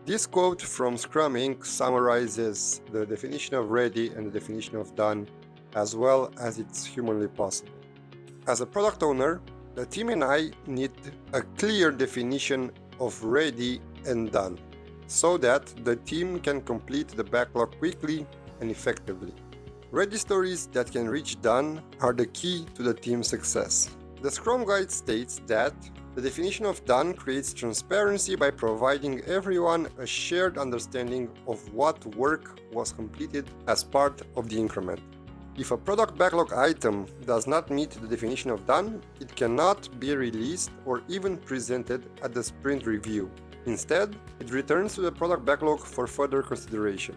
This quote from Scrum Inc. summarizes the definition of ready and the definition of done as well as it's humanly possible. As a product owner, the team and I need a clear definition of ready and done so that the team can complete the backlog quickly and effectively. Ready stories that can reach done are the key to the team's success. The Scrum Guide states that the definition of done creates transparency by providing everyone a shared understanding of what work was completed as part of the increment. If a product backlog item does not meet the definition of done, it cannot be released or even presented at the sprint review. Instead, it returns to the product backlog for further consideration.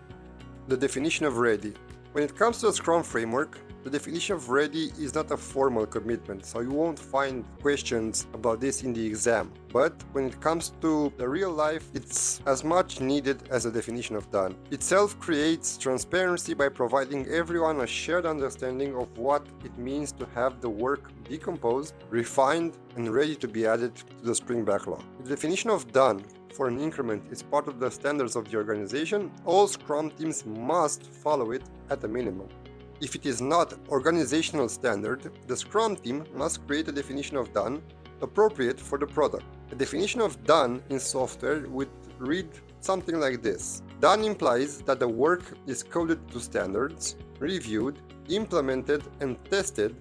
The definition of ready. When it comes to the Scrum framework, the definition of ready is not a formal commitment, so you won't find questions about this in the exam. But when it comes to the real life, it's as much needed as the definition of done. Itself creates transparency by providing everyone a shared understanding of what it means to have the work decomposed, refined, and ready to be added to the sprint backlog. The definition of done for an increment is part of the standards of the organization. All Scrum teams must follow it at a minimum. If it is not organizational standard, the Scrum team must create a definition of done appropriate for the product. A definition of done in software would read something like this. Done implies that the work is coded to standards, reviewed, implemented, and tested,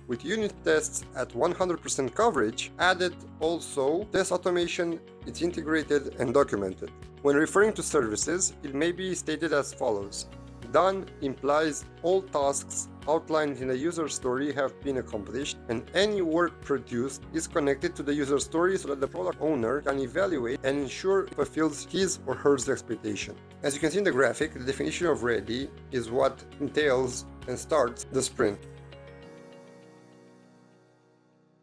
with unit tests at 100% coverage, added also test automation, it's integrated and documented. When referring to services, it may be stated as follows. Done implies all tasks outlined in the user story have been accomplished, and any work produced is connected to the user story so that the product owner can evaluate and ensure it fulfills his or her expectation. As you can see in the graphic, the definition of ready is what entails and starts the sprint.